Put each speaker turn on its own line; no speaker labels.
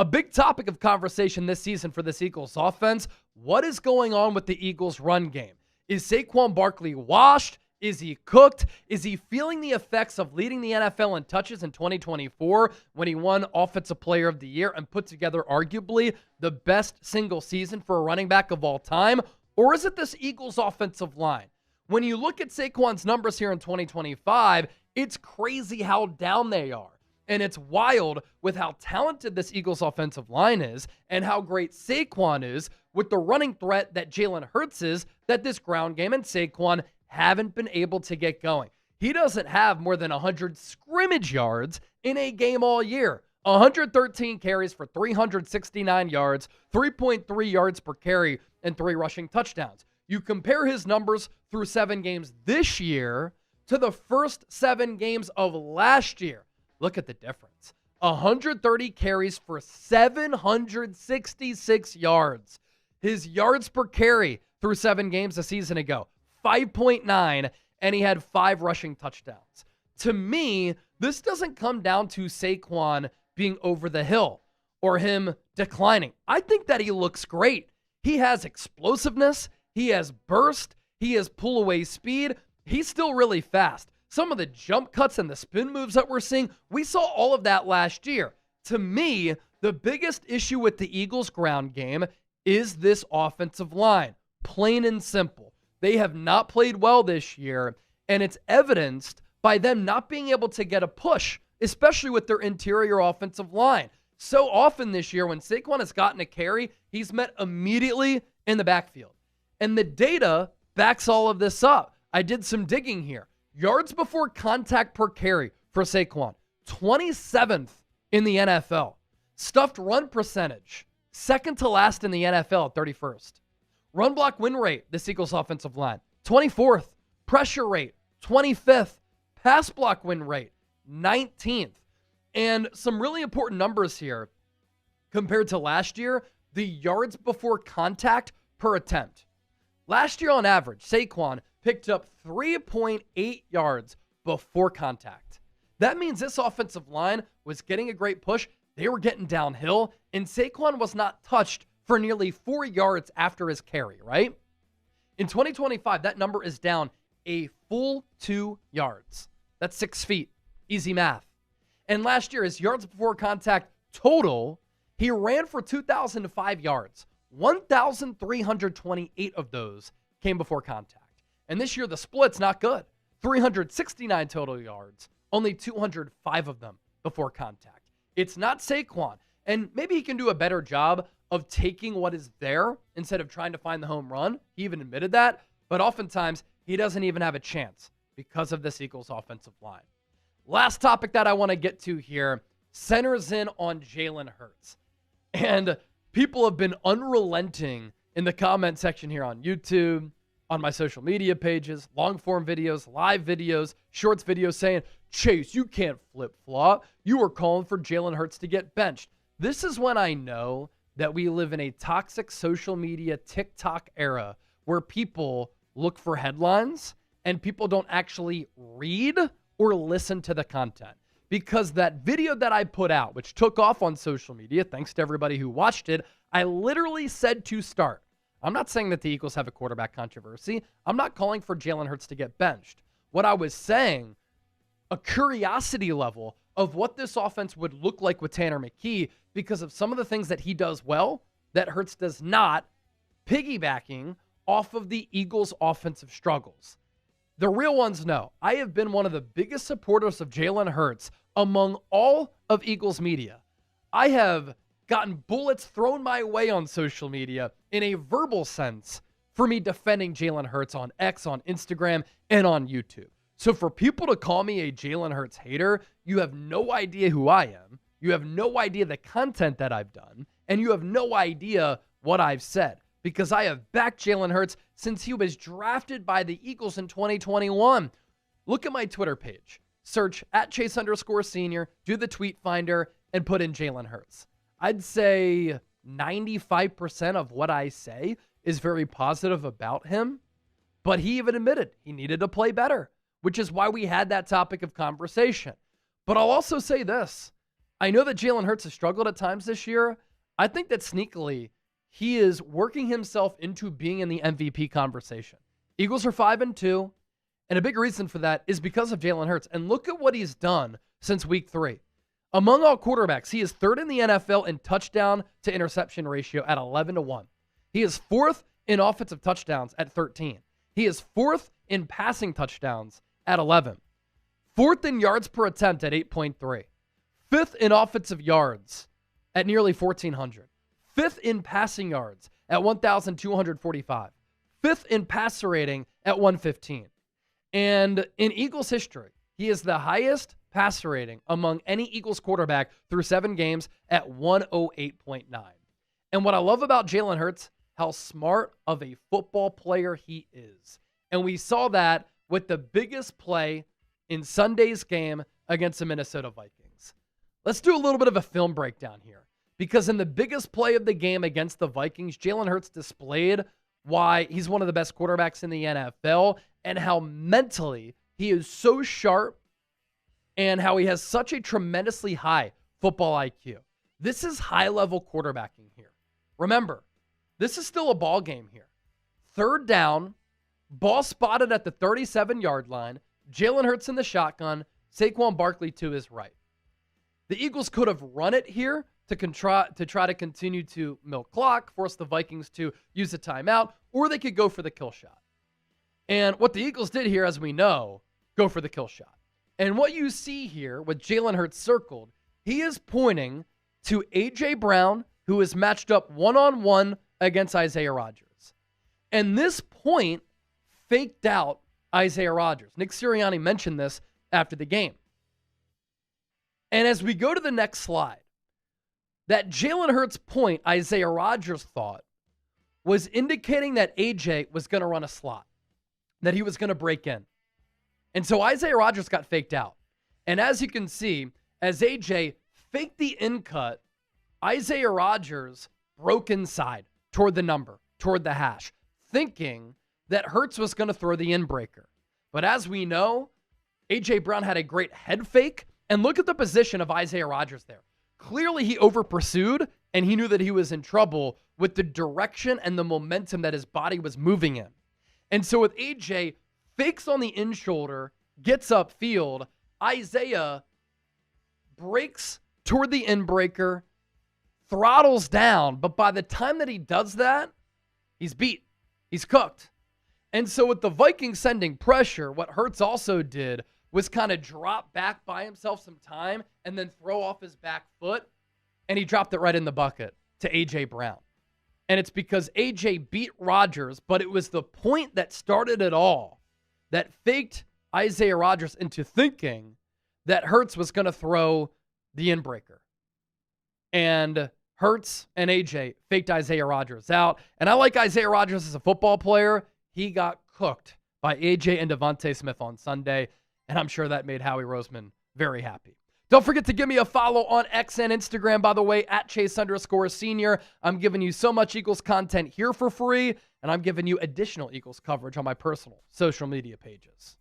A big topic of conversation this season for this Eagles offense, what is going on with the Eagles run game? Is Saquon Barkley washed? Is he cooked? Is he feeling the effects of leading the NFL in touches in 2024 when he won Offensive Player of the Year and put together arguably the best single season for a running back of all time? Or is it this Eagles offensive line? When you look at Saquon's numbers here in 2025, it's crazy how down they are. And it's wild with how talented this Eagles offensive line is and how great Saquon is with the running threat that Jalen Hurts is, that this ground game and Saquon haven't been able to get going. He doesn't have more than 100 scrimmage yards in a game all year. 113 carries for 369 yards, 3.3 yards per carry, and 3 rushing touchdowns. You compare his numbers through 7 games this year to the first 7 games of last year. Look at the difference. 130 carries for 766 yards. His yards per carry through 7 games a season ago, 5.9, and he had 5 rushing touchdowns. To me, this doesn't come down to Saquon being over the hill or him declining. I think that he looks great. He has explosiveness. He has burst. He has pull-away speed. He's still really fast. Some of the jump cuts and the spin moves that we're seeing, we saw all of that last year. To me, the biggest issue with the Eagles' ground game is this offensive line. Plain and simple. They have not played well this year, and it's evidenced by them not being able to get a push, especially with their interior offensive line. So often this year, when Saquon has gotten a carry, he's met immediately in the backfield. And the data backs all of this up. I did some digging here. Yards before contact per carry for Saquon, 27th in the NFL. Stuffed run percentage, second to last in the NFL at 31st. Run block win rate, this Eagles offensive line, 24th. Pressure rate, 25th. Pass block win rate, 19th. And some really important numbers here compared to last year, the yards before contact per attempt. Last year on average, Saquon picked up 3.8 yards before contact. That means this offensive line was getting a great push. They were getting downhill, and Saquon was not touched for nearly 4 yards after his carry, right? In 2025, that number is down a full 2 yards. That's 6 feet. Easy math. And last year, his yards before contact total, he ran for 2,005 yards. 1,328 of those came before contact. And this year, the split's not good. 369 total yards, only 205 of them before contact. It's not Saquon. And maybe he can do a better job of taking what is there instead of trying to find the home run. He even admitted that. But oftentimes, he doesn't even have a chance because of this Eagles offensive line. Last topic that I want to get to here centers in on Jalen Hurts. And people have been unrelenting in the comment section here on YouTube, on my social media pages, long-form videos, live videos, shorts videos saying, Chase, you can't flip-flop. You were calling for Jalen Hurts to get benched. This is when I know that we live in a toxic social media TikTok era where people look for headlines and people don't actually read or listen to the content. Because that video that I put out, which took off on social media, thanks to everybody who watched it, I literally said to start. I'm not saying that the Eagles have a quarterback controversy. I'm not calling for Jalen Hurts to get benched. What I was saying, a curiosity level of what this offense would look like with Tanner McKee because of some of the things that he does well that Hurts does not, piggybacking off of the Eagles' offensive struggles. The real ones know. I have been one of the biggest supporters of Jalen Hurts among all of Eagles media. I have gotten bullets thrown my way on social media in a verbal sense for me defending Jalen Hurts on X, on Instagram, and on YouTube. So for people to call me a Jalen Hurts hater, you have no idea who I am. You have no idea the content that I've done, and you have no idea what I've said. Because I have backed Jalen Hurts since he was drafted by the Eagles in 2021. Look at my Twitter page. Search @Chase_senior, do the tweet finder, and put in Jalen Hurts. I'd say 95% of what I say is very positive about him, but he even admitted he needed to play better, which is why we had that topic of conversation. But I'll also say this. I know that Jalen Hurts has struggled at times this year. I think that sneakily, he is working himself into being in the MVP conversation. Eagles are 5-2, and a big reason for that is because of Jalen Hurts. And look at what he's done since week 3. Among all quarterbacks, he is 3rd in the NFL in touchdown to interception ratio at 11-1. He is 4th in offensive touchdowns at 13. He is 4th in passing touchdowns at 11. 4th in yards per attempt at 8.3. 5th in offensive yards at nearly 1,400. 5th in passing yards at 1,245. 5th in passer rating at 115. And in Eagles history, he is the highest passer rating among any Eagles quarterback through 7 games at 108.9. And what I love about Jalen Hurts, how smart of a football player he is. And we saw that with the biggest play in Sunday's game against the Minnesota Vikings. Let's do a little bit of a film breakdown here. Because in the biggest play of the game against the Vikings, Jalen Hurts displayed why he's one of the best quarterbacks in the NFL and how mentally he is so sharp and how he has such a tremendously high football IQ. This is high-level quarterbacking here. Remember, this is still a ball game here. 3rd down, ball spotted at the 37-yard line, Jalen Hurts in the shotgun, Saquon Barkley to his right. The Eagles could have run it here to try to continue to milk clock, force the Vikings to use a timeout, or they could go for the kill shot. And what the Eagles did here, as we know, go for the kill shot. And what you see here with Jalen Hurts circled, he is pointing to A.J. Brown, who is matched up one-on-one against Isaiah Rodgers. And this point faked out Isaiah Rodgers. Nick Sirianni mentioned this after the game. And as we go to the next slide, that Jalen Hurts point, Isaiah Rodgers thought, was indicating that A.J. was going to run a slot, that he was going to break in. And so Isaiah Rodgers got faked out. And as you can see, as A.J. faked the in cut, Isaiah Rodgers broke inside toward the number, toward the hash, thinking that Hurts was going to throw the in breaker. But as we know, A.J. Brown had a great head fake. And look at the position of Isaiah Rodgers there. Clearly, he over-pursued, and he knew that he was in trouble with the direction and the momentum that his body was moving in. And so with A.J., fakes on the in shoulder, gets upfield, Isaiah breaks toward the in breaker, throttles down, but by the time that he does that, he's beat. He's cooked. And so with the Vikings sending pressure, what Hurts also did was kind of drop back, buy himself some time, and then throw off his back foot, and he dropped it right in the bucket to A.J. Brown. And it's because A.J. beat Rodgers, but it was the point that started it all that faked Isaiah Rodgers into thinking that Hurts was going to throw the in-breaker. And Hurts and A.J. faked Isaiah Rodgers out. And I like Isaiah Rodgers as a football player. He got cooked by A.J. and Devontae Smith on Sunday. And I'm sure that made Howie Roseman very happy. Don't forget to give me a follow on X and Instagram, by the way, at Chase_Senior. I'm giving you so much Eagles content here for free, and I'm giving you additional Eagles coverage on my personal social media pages.